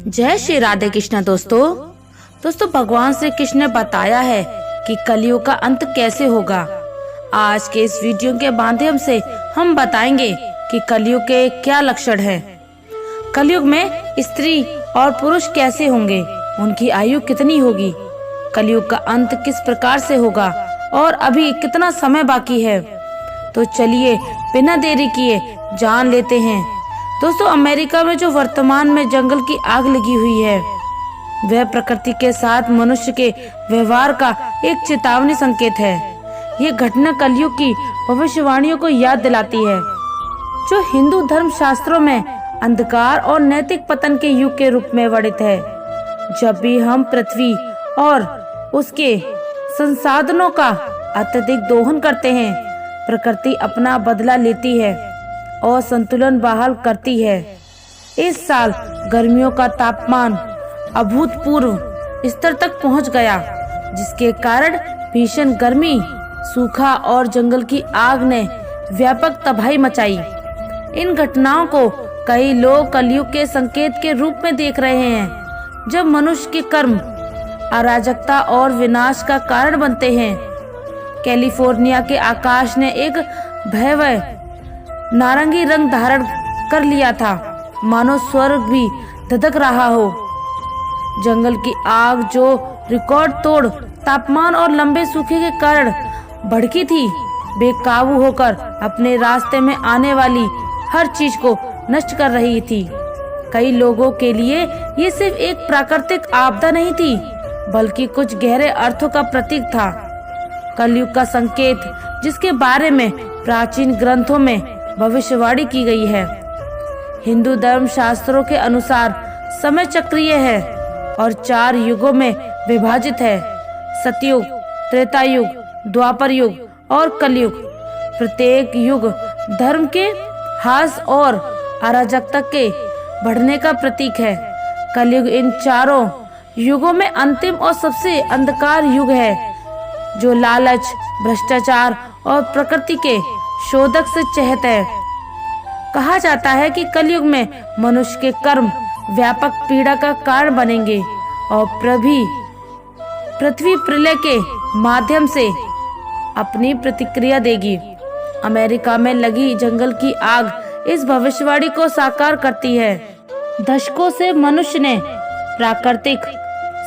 जय श्री राधे कृष्ण। दोस्तों भगवान श्री कृष्ण ने बताया है कि कलयुग का अंत कैसे होगा। आज के इस वीडियो के माध्यम से हम बताएंगे कि कलयुग के क्या लक्षण हैं। कलयुग में स्त्री और पुरुष कैसे होंगे, उनकी आयु कितनी होगी, कलयुग का अंत किस प्रकार से होगा और अभी कितना समय बाकी है। तो चलिए बिना देरी किए जान लेते हैं। दोस्तों अमेरिका में जो वर्तमान में जंगल की आग लगी हुई है, वह प्रकृति के साथ मनुष्य के व्यवहार का एक चेतावनी संकेत है। ये घटना कलयुग की भविष्यवाणियों को याद दिलाती है, जो हिंदू धर्म शास्त्रों में अंधकार और नैतिक पतन के युग के रूप में वर्णित है। जब भी हम पृथ्वी और उसके संसाधनों का अत्यधिक दोहन करते हैं, प्रकृति अपना बदला लेती है और संतुलन बहाल करती है। इस साल गर्मियों का तापमान अभूतपूर्व स्तर तक पहुंच गया, जिसके कारण भीषण गर्मी, सूखा और जंगल की आग ने व्यापक तबाही मचाई। इन घटनाओं को कई लोग कलयुग के संकेत के रूप में देख रहे हैं, जब मनुष्य के कर्म अराजकता और विनाश का कारण बनते हैं। कैलिफोर्निया के आकाश ने एक भयावह नारंगी रंग धारण कर लिया था, मानो स्वर्ग भी धधक रहा हो। जंगल की आग जो रिकॉर्ड तोड़ तापमान और लंबे सूखे के कारण भड़की थी, बेकाबू होकर अपने रास्ते में आने वाली हर चीज को नष्ट कर रही थी। कई लोगों के लिए ये सिर्फ एक प्राकृतिक आपदा नहीं थी, बल्कि कुछ गहरे अर्थों का प्रतीक था। कलयुग का संकेत, जिसके बारे में प्राचीन ग्रंथों में भविष्यवाणी की गई है। हिंदू धर्म शास्त्रों के अनुसार समय चक्रीय है और 4 युगों में विभाजित है: सतयुग, त्रेता युग, द्वापर युग और कलयुग। प्रत्येक युग धर्म के ह्रास और अराजकता के बढ़ने का प्रतीक है। कलयुग इन चारों युगों में अंतिम और सबसे अंधकार युग है, जो लालच, भ्रष्टाचार और प्रकृति के शोधक से चहत है। कहा जाता है कि कलयुग में मनुष्य के कर्म व्यापक पीड़ा का कारण बनेंगे और पृथ्वी प्रलय के माध्यम से अपनी प्रतिक्रिया देगी। अमेरिका में लगी जंगल की आग इस भविष्यवाणी को साकार करती है। दशकों से मनुष्य ने प्राकृतिक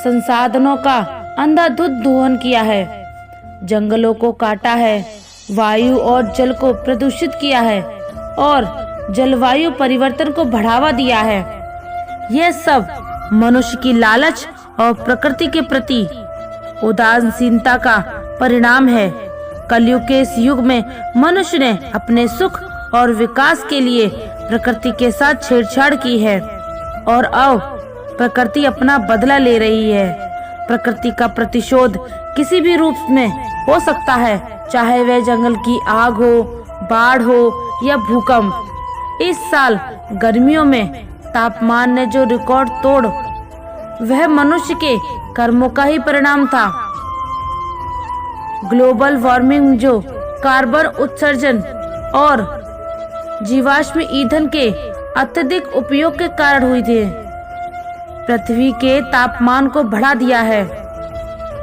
संसाधनों का अंधाधुंध दोहन किया है, जंगलों को काटा है, वायु और जल को प्रदूषित किया है और जलवायु परिवर्तन को बढ़ावा दिया है। यह सब मनुष्य की लालच और प्रकृति के प्रति उदासीनता का परिणाम है। कलयुग के इस युग में मनुष्य ने अपने सुख और विकास के लिए प्रकृति के साथ छेड़छाड़ की है और अब प्रकृति अपना बदला ले रही है। प्रकृति का प्रतिशोध किसी भी रूप में हो सकता है, चाहे वह जंगल की आग हो, बाढ़ हो या भूकंप। इस साल गर्मियों में तापमान ने जो रिकॉर्ड तोड़, वह मनुष्य के कर्मों का ही परिणाम था। ग्लोबल वार्मिंग जो कार्बन उत्सर्जन और जीवाश्म ईंधन के अत्यधिक उपयोग के कारण हुई थी, पृथ्वी के तापमान को बढ़ा दिया है।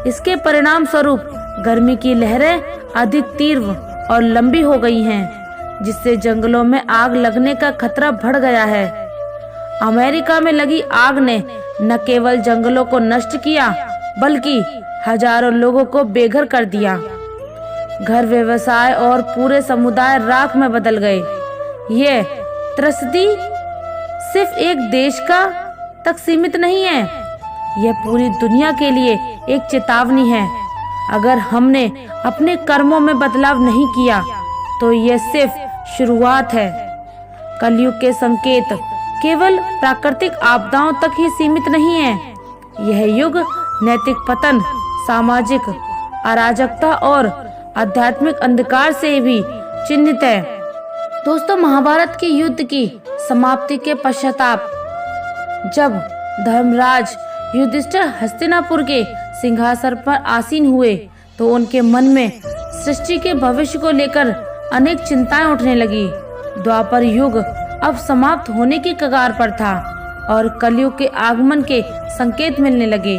इसके परिणाम स्वरूप गर्मी की लहरें अधिक तीव्र और लंबी हो गई हैं, जिससे जंगलों में आग लगने का खतरा बढ़ गया है। अमेरिका में लगी आग ने न केवल जंगलों को नष्ट किया, बल्कि हजारों लोगों को बेघर कर दिया। घर, व्यवसाय और पूरे समुदाय राख में बदल गए। ये त्रस्ती सिर्फ एक देश का तक सीमित नहीं है, यह पूरी दुनिया के लिए एक चेतावनी है। अगर हमने अपने कर्मों में बदलाव नहीं किया, तो यह सिर्फ शुरुआत है। कलयुग के संकेत केवल प्राकृतिक आपदाओं तक ही सीमित नहीं है। यह युग नैतिक पतन, सामाजिक अराजकता और आध्यात्मिक अंधकार से भी चिन्हित है। दोस्तों महाभारत के युद्ध की समाप्ति के पश्चाताप, जब धर्मराज युधिष्ठिर हस्तिनापुर के सिंहासन पर आसीन हुए, तो उनके मन में सृष्टि के भविष्य को लेकर अनेक चिंताएं उठने लगी। द्वापर युग अब समाप्त होने की कगार पर था और कलयुग के आगमन के संकेत मिलने लगे।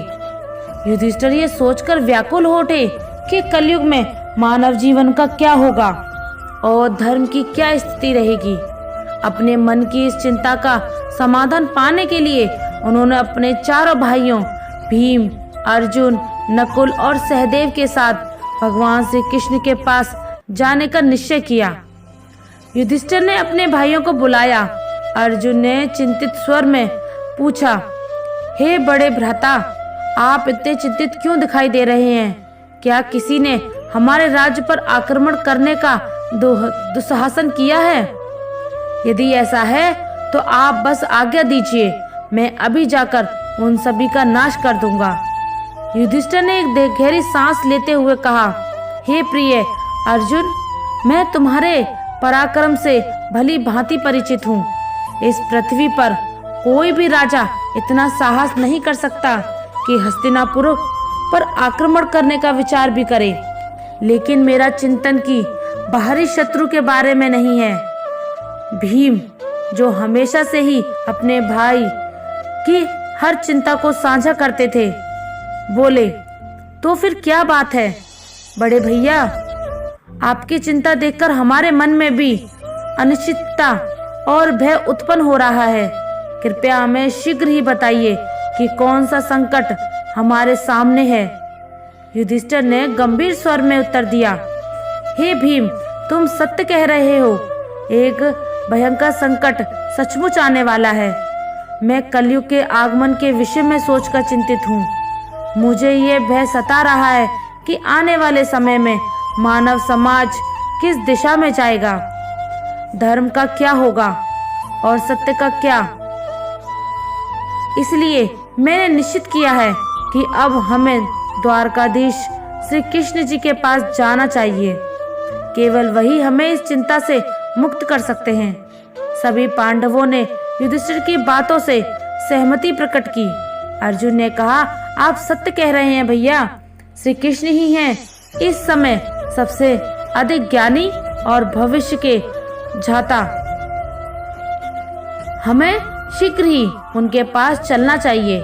युधिष्ठिर ये सोचकर व्याकुल हो उठे कि कलयुग में मानव जीवन का क्या होगा और धर्म की क्या स्थिति रहेगी। अपने मन की इस चिंता का समाधान पाने के लिए उन्होंने अपने चारों भाइयों भीम, अर्जुन, नकुल और सहदेव के साथ भगवान श्री कृष्ण के पास जाने का निश्चय किया। युधिष्ठिर ने अपने भाइयों को बुलाया। अर्जुन ने चिंतित स्वर में पूछा, हे बड़े भ्राता, आप इतने चिंतित क्यों दिखाई दे रहे हैं? क्या किसी ने हमारे राज्य पर आक्रमण करने का दुस्साहसन किया है? यदि ऐसा है तो आप बस आज्ञा दीजिए, मैं अभी जाकर उन सभी का नाश कर दूंगा। युधिष्ठिर ने एक गहरी सांस लेते हुए कहा, हे प्रिय अर्जुन, मैं तुम्हारे पराक्रम से भली भांति परिचित हूँ। इस पृथ्वी पर कोई भी राजा इतना साहस नहीं कर सकता कि हस्तिनापुर पर आक्रमण करने का विचार भी करे। लेकिन मेरा चिंतन की बाहरी शत्रु के बारे में नहीं है। भीम, जो हमेशा से ही अपने भाई की हर चिंता को साझा करते थे, बोले, तो फिर क्या बात है बड़े भैया? आपकी चिंता देखकर हमारे मन में भी अनिश्चितता और भय उत्पन्न हो रहा है। कृपया हमें शीघ्र ही बताइए कि कौन सा संकट हमारे सामने है। युधिष्ठिर ने गंभीर स्वर में उत्तर दिया, हे भीम, तुम सत्य कह रहे हो। एक भयंकर संकट सचमुच आने वाला है। मैं कलयुग के आगमन के विषय में सोचकर चिंतित हूँ। मुझे ये भय सता रहा है कि आने वाले समय में मानव समाज किस दिशा में जाएगा, धर्म का क्या होगा और सत्य का क्या। इसलिए मैंने निश्चित किया है कि अब हमें द्वारकाधीश श्री कृष्ण जी के पास जाना चाहिए। केवल वही हमें इस चिंता से मुक्त कर सकते हैं। सभी पांडवों ने युधिष्ठिर की बातों से सहमति प्रकट की। अर्जुन ने कहा, आप सत्य कह रहे हैं भैया, श्री कृष्ण ही हैं इस समय सबसे अधिक ज्ञानी और भविष्य के जाता। हमें शीघ्र ही उनके पास चलना चाहिए।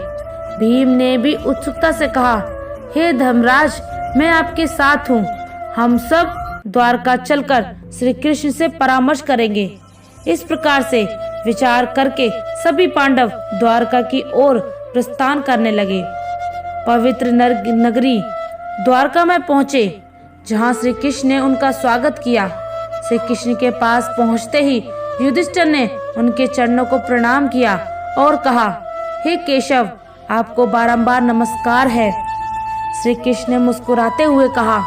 भीम ने भी उत्सुकता से कहा, हे धर्मराज, मैं आपके साथ हूँ। हम सब द्वारका चलकर श्री कृष्ण से परामर्श करेंगे। इस प्रकार से विचार करके सभी पांडव द्वारका की ओर प्रस्थान करने लगे। पवित्र नगरी द्वारका में पहुँचे, जहाँ श्री कृष्ण ने उनका स्वागत किया। श्री कृष्ण के पास पहुँचते ही युधिष्ठिर ने उनके चरणों को प्रणाम किया और कहा, हे केशव, आपको बारंबार नमस्कार है। श्री कृष्ण ने मुस्कुराते हुए कहा,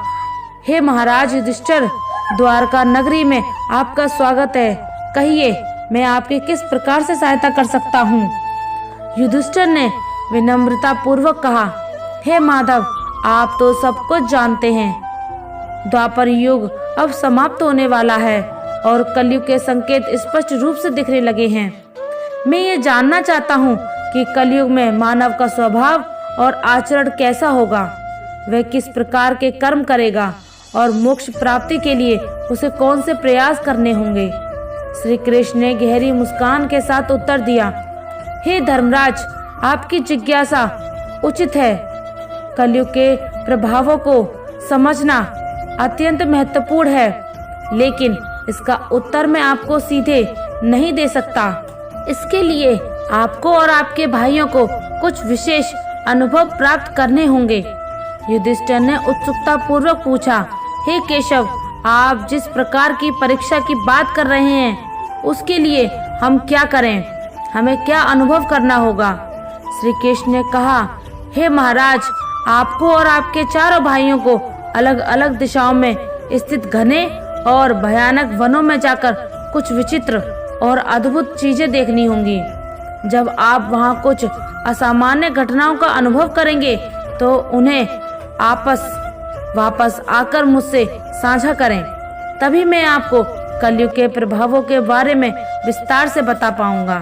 हे महाराज युधिष्ठिर, द्वारका नगरी में आपका स्वागत है। कहिए, मैं आपकी किस प्रकार से सहायता कर सकता हूँ? युधिष्ठिर ने विनम्रता पूर्वक कहा, हे माधव, आप तो सब कुछ जानते हैं। द्वापर युग अब समाप्त होने वाला है और कलयुग के संकेत स्पष्ट रूप से दिखने लगे हैं। मैं ये जानना चाहता हूँ कि कलयुग में मानव का स्वभाव और आचरण कैसा होगा, वह किस प्रकार के कर्म करेगा और मोक्ष प्राप्ति के लिए उसे कौन से प्रयास करने होंगे। श्री कृष्ण ने गहरी मुस्कान के साथ उत्तर दिया, हे धर्मराज, आपकी जिज्ञासा उचित है। कलयुग के प्रभावों को समझना अत्यंत महत्वपूर्ण है, लेकिन इसका उत्तर मैं आपको सीधे नहीं दे सकता। इसके लिए आपको और आपके भाइयों को कुछ विशेष अनुभव प्राप्त करने होंगे। युधिष्ठिर ने उत्सुकता पूर्वक पूछा, हे केशव, आप जिस प्रकार की परीक्षा की बात कर रहे हैं, उसके लिए हम क्या करें? हमें क्या अनुभव करना होगा? श्री कृष्ण ने कहा, हे महाराज, आपको और आपके चारों भाइयों को अलग अलग दिशाओं में स्थित घने और भयानक वनों में जाकर कुछ विचित्र और अद्भुत चीजें देखनी होंगी। जब आप वहां कुछ असामान्य घटनाओं का अनुभव करेंगे तो उन्हें वापस आकर मुझसे साझा करें। तभी मैं आपको कलयुग के प्रभावों के बारे में विस्तार से बता पाऊंगा।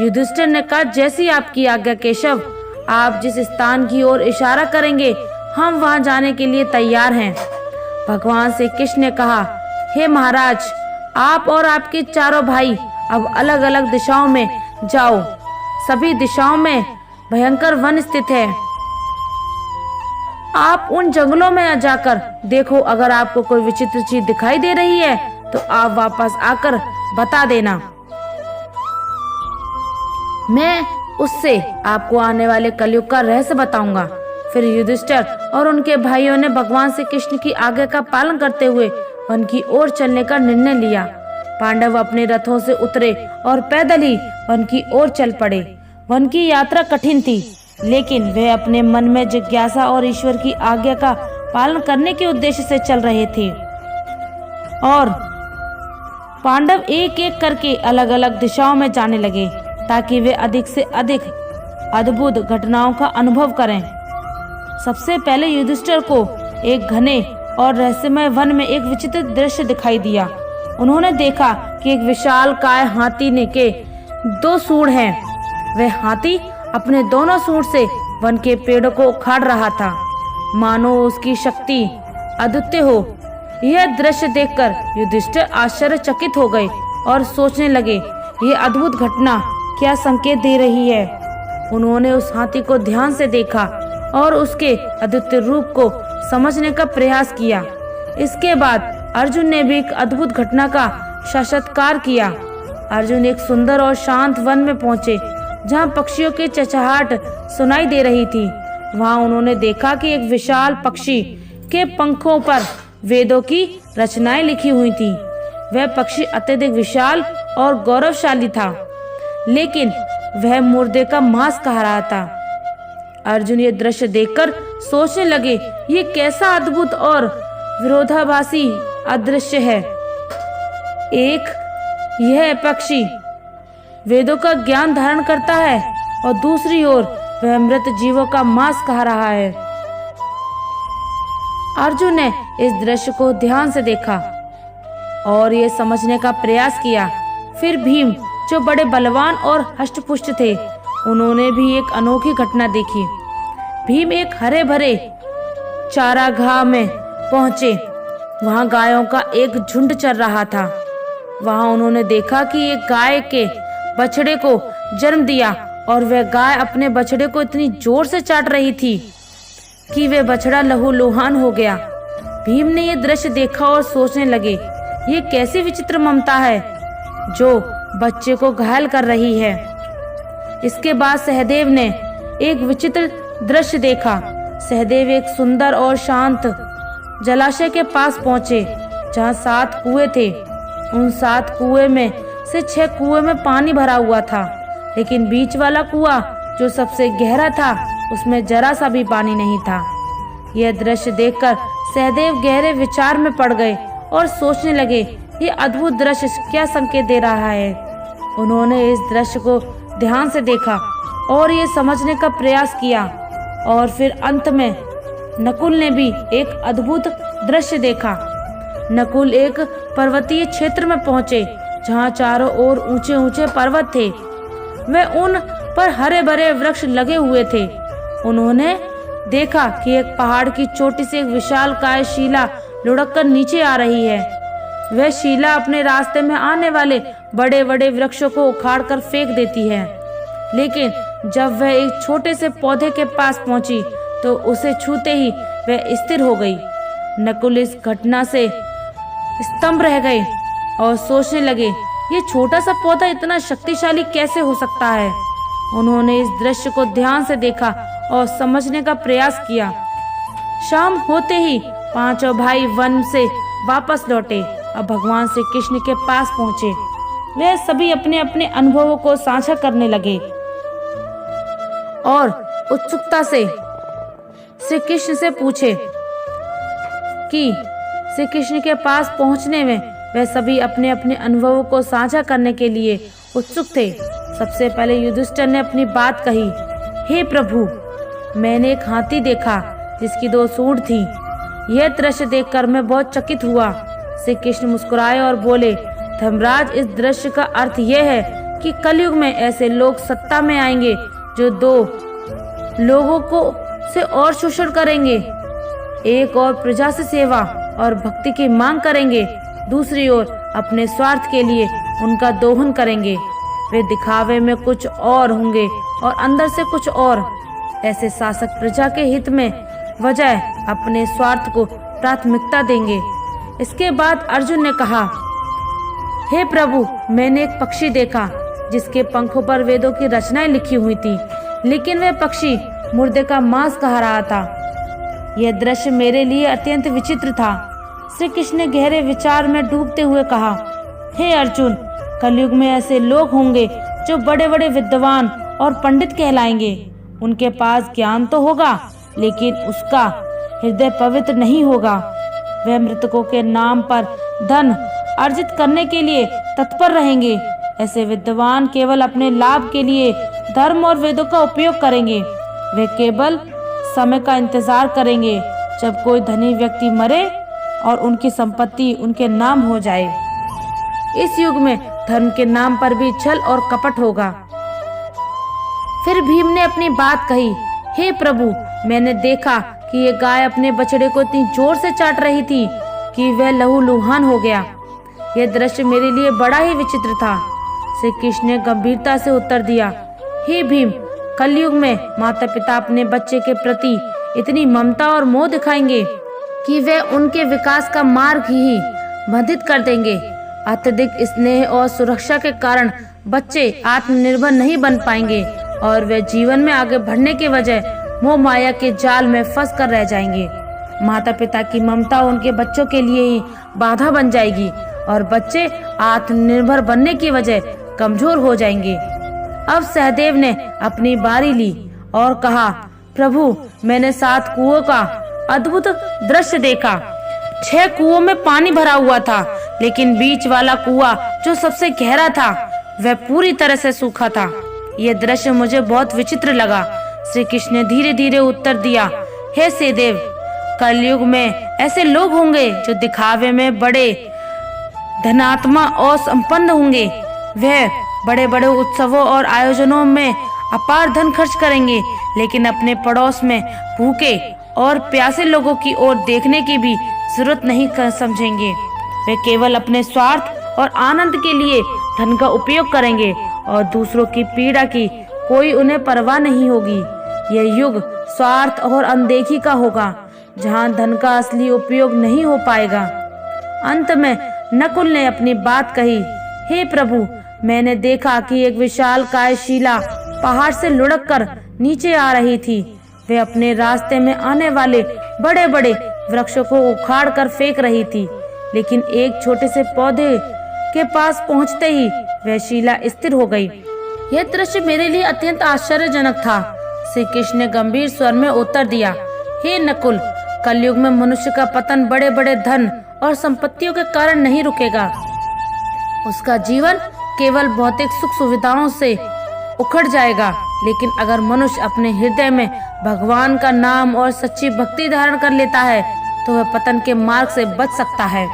युधिष्ठिर ने कहा, जैसी आपकी आज्ञा केशव। आप जिस स्थान की ओर इशारा करेंगे, हम वहां जाने के लिए तैयार हैं। भगवान श्री कृष्ण ने कहा, हे महाराज, आप और आपके चारों भाई अब अलग अलग दिशाओं में जाओ। सभी दिशाओं में भयंकर वन स्थित है। आप उन जंगलों में जाकर देखो, अगर आपको कोई विचित्र चीज दिखाई दे रही है तो आप वापस आकर बता देना। मैं उससे आपको आने वाले कलयुग का रहस्य बताऊंगा। फिर युधिष्ठिर और उनके भाइयों ने भगवान श्री कृष्ण की आज्ञा का पालन करते हुए वन की ओर चलने का निर्णय लिया। पांडव अपने रथों से उतरे और पैदल ही वन की ओर चल पड़े। वन की यात्रा कठिन थी, लेकिन वे अपने मन में जिज्ञासा और ईश्वर की आज्ञा का पालन करने के उद्देश्य से चल रहे थे। और पांडव एक एक करके अलग अलग दिशाओं में जाने लगे ताकि वे अधिक से अधिक अद्भुत घटनाओं का अनुभव करें। सबसे पहले युधिष्ठिर को एक घने और रहस्यमय वन में एक विचित्र दृश्य दिखाई दिया। उन्होंने देखा कि एक विशालकाय हाथी के 2 सूंड हैं। वह हाथी अपने दोनों सूंड से वन के पेड़ों को उखाड़ रहा था, मानो उसकी शक्ति अद्वितीय हो। यह दृश्य देखकर युधिष्ठिर आश्चर्यचकित हो गए और सोचने लगे, यह अद्भुत घटना क्या संकेत दे रही है। उन्होंने उस हाथी को ध्यान से देखा और उसके अद्वितीय रूप को समझने का प्रयास किया। इसके बाद अर्जुन ने भी एक अद्भुत घटना का साक्षात्कार किया। अर्जुन एक सुंदर और शांत वन में पहुंचे जहां पक्षियों की चहचहाट सुनाई दे रही थी। वहां उन्होंने देखा कि एक विशाल पक्षी के पंखों पर वेदों की रचनाएं लिखी हुई थी। वह पक्षी अत्यधिक विशाल और गौरवशाली था, लेकिन वह मुर्दे का मांस खा रहा था। अर्जुन ये दृश्य देखकर सोचने लगे, ये कैसा अद्भुत और विरोधाभासी अदृश्य है। एक यह पक्षी वेदों का ज्ञान धारण करता है और दूसरी ओर वह मृत जीवों का मांस खा रहा है। अर्जुन ने इस दृश्य को ध्यान से देखा और ये समझने का प्रयास किया। फिर भीम, जो बड़े बलवान और हष्टपुष्ट थे, उन्होंने भी एक अनोखी घटना देखी। भीम एक हरे भरे चारागाह में पहुंचे। वहां गायों का एक झुंड चल रहा था। वहां उन्होंने देखा कि एक गाय के बछड़े को जन्म दिया और वह गाय अपने बछड़े को इतनी जोर से चाट रही थी कि वह बछड़ा लहूलुहान हो गया। भीम ने यह दृश्य देखा और सोचने लगे, ये कैसी विचित्र ममता है जो बच्चे को घायल कर रही है। इसके बाद सहदेव ने एक विचित्र दृश्य देखा। सहदेव एक सुंदर और शांत जलाशय के पास पहुंचे जहां 7 कुएं थे। उन 7 कुएं में से 6 कुएं में पानी भरा हुआ था, लेकिन बीच वाला कुआं जो सबसे गहरा था उसमें जरा सा भी पानी नहीं था। यह दृश्य देखकर सहदेव गहरे विचार में पड़ गए और सोचने लगे, ये अद्भुत दृश्य क्या संकेत दे रहा है। उन्होंने इस दृश्य को ध्यान से देखा और ये समझने का प्रयास किया। और फिर अंत में नकुल ने भी एक अद्भुत दृश्य देखा। नकुल एक पर्वतीय क्षेत्र में पहुंचे जहां चारों ओर ऊंचे ऊंचे पर्वत थे। वे उन पर हरे भरे वृक्ष लगे हुए थे। उन्होंने देखा कि एक पहाड़ की चोटी से एक विशालकाय शीला लुढ़क कर नीचे आ रही है। वह शीला अपने रास्ते में आने वाले बड़े बड़े वृक्षों को उखाड़ कर फेंक देती है, लेकिन जब वह एक छोटे से पौधे के पास पहुंची तो उसे छूते ही वह स्थिर हो गई। नकुल इस घटना से स्तंभ रह गए और सोचने लगे, ये छोटा सा पौधा इतना शक्तिशाली कैसे हो सकता है। उन्होंने इस दृश्य को ध्यान से देखा और समझने का प्रयास किया। शाम होते ही 5 भाई वन से वापस लौटे और भगवान श्री कृष्ण के पास पहुंचे। वे सभी अपने अपने अनुभवों को साझा करने लगे और उत्सुकता से श्री कृष्ण से पूछे कि श्री कृष्ण के पास पहुंचने में वे सभी अपने अपने अनुभवों को साझा करने के लिए उत्सुक थे। सबसे पहले युधिष्ठिर ने अपनी बात कही, हे प्रभु, मैंने एक हाथी देखा जिसकी 2 सूंड थी। यह दृश्य देखकर मैं बहुत चकित हुआ। श्री कृष्ण मुस्कुराए और बोले, धर्मराज, इस दृश्य का अर्थ यह है कि कलयुग में ऐसे लोग सत्ता में आएंगे जो 2 लोगों को से और शोषण करेंगे। एक और प्रजा से सेवा और भक्ति की मांग करेंगे, दूसरी ओर अपने स्वार्थ के लिए उनका दोहन करेंगे। वे दिखावे में कुछ और होंगे और अंदर से कुछ और। ऐसे शासक प्रजा के हित में बजाय अपने स्वार्थ को प्राथमिकता देंगे। इसके बाद अर्जुन ने कहा, हे प्रभु, मैंने एक पक्षी देखा जिसके पंखों पर वेदों की रचनाएं लिखी हुई थी, लेकिन वह पक्षी मुर्दे का मांस खा रहा था। यह दृश्य मेरे लिए अत्यंत विचित्र था। श्री कृष्ण ने गहरे विचार में डूबते हुए कहा, हे अर्जुन, कलयुग में ऐसे लोग होंगे जो बड़े बड़े विद्वान और पंडित कहलाएंगे। उनके पास ज्ञान तो होगा, लेकिन उसका हृदय पवित्र नहीं होगा। वे मृतकों के नाम पर धन अर्जित करने के लिए तत्पर रहेंगे। ऐसे विद्वान केवल अपने लाभ के लिए धर्म और वेदों का उपयोग करेंगे। वे केवल समय का इंतजार करेंगे जब कोई धनी व्यक्ति मरे और उनकी संपत्ति उनके नाम हो जाए। इस युग में धर्म के नाम पर भी छल और कपट होगा। फिर भीम ने अपनी बात कही, हे प्रभु, मैंने देखा कि ये गाय अपने बछड़े को इतनी जोर से चाट रही थी कि वह लहूलुहान हो गया। यह दृश्य मेरे लिए बड़ा ही विचित्र था। श्री कृष्ण ने गंभीरता से उत्तर दिया, हे भीम, कलयुग में माता पिता अपने बच्चे के प्रति इतनी ममता और मोह दिखाएंगे कि वे उनके विकास का मार्ग ही बाधित कर देंगे। अत्यधिक स्नेह और सुरक्षा के कारण बच्चे आत्मनिर्भर नहीं बन पाएंगे और वे जीवन में आगे बढ़ने के बजाय मोह माया के जाल में फंस कर रह जाएंगे। माता पिता की ममता उनके बच्चों के लिए ही बाधा बन जाएगी और बच्चे आत्मनिर्भर बनने की वजह कमजोर हो जाएंगे। अब सहदेव ने अपनी बारी ली और कहा, प्रभु, मैंने 7 कुओं का अद्भुत दृश्य देखा। 6 कुओं में पानी भरा हुआ था, लेकिन बीच वाला कुआं जो सबसे गहरा था वह पूरी तरह से सूखा था। यह दृश्य मुझे बहुत विचित्र लगा। श्री कृष्ण ने धीरे धीरे उत्तर दिया, हे सहदेव, कलयुग में ऐसे लोग होंगे जो दिखावे में बड़े धनात्मा और संपन्न होंगे। वह बड़े बड़े उत्सवों और आयोजनों में अपार धन खर्च करेंगे, लेकिन अपने पड़ोस में भूखे और प्यासे लोगों की ओर देखने की भी जरूरत नहीं समझेंगे। वे केवल अपने स्वार्थ और आनंद के लिए धन का उपयोग करेंगे और दूसरों की पीड़ा की कोई उन्हें परवाह नहीं होगी। यह युग स्वार्थ और अनदेखी का होगा, जहां धन का असली उपयोग नहीं हो पाएगा। अंत में नकुल ने अपनी बात कही, हे प्रभु, मैंने देखा कि एक विशालकाय शिला पहाड़ से लुढ़क कर नीचे आ रही थी। वे अपने रास्ते में आने वाले बड़े बड़े वृक्षों को उखाड़ कर फेंक रही थी, लेकिन एक छोटे से पौधे के पास पहुंचते ही वह शिला स्थिर हो गई। यह दृश्य मेरे लिए अत्यंत आश्चर्यजनक था। श्री कृष्ण ने गंभीर स्वर में उत्तर दिया, हे नकुल, कलयुग में मनुष्य का पतन बड़े बड़े धन और संपत्तियों के कारण नहीं रुकेगा। उसका जीवन केवल भौतिक सुख सुविधाओं से उखड़ जाएगा, लेकिन अगर मनुष्य अपने हृदय में भगवान का नाम और सच्ची भक्ति धारण कर लेता है तो वह पतन के मार्ग से बच सकता है।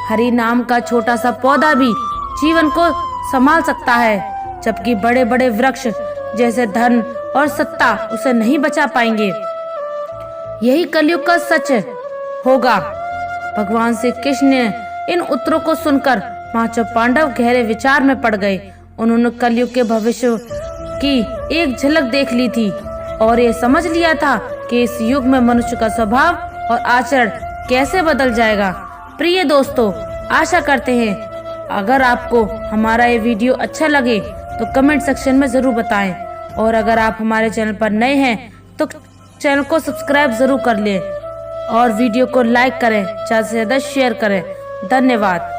हरि नाम का छोटा सा पौधा भी जीवन को संभाल सकता है, जबकि बड़े बड़े वृक्ष जैसे धन और सत्ता उसे नहीं बचा पाएंगे। यही कलयुग का सच होगा। भगवान श्री कृष्ण ने इन उत्तरों को सुनकर 5 पांडव गहरे विचार में पड़ गए। उन्होंने कलयुग के भविष्य की एक झलक देख ली थी और ये समझ लिया था कि इस युग में मनुष्य का स्वभाव और आचरण कैसे बदल जाएगा। प्रिय दोस्तों, आशा करते हैं अगर आपको हमारा ये वीडियो अच्छा लगे तो कमेंट सेक्शन में जरूर बताएं, और अगर आप हमारे चैनल पर नए हैं तो चैनल को सब्सक्राइब जरूर कर लें और वीडियो को लाइक करें, ज़्यादा से ज़्यादा शेयर करें। धन्यवाद।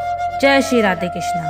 जय श्री राधे कृष्णा।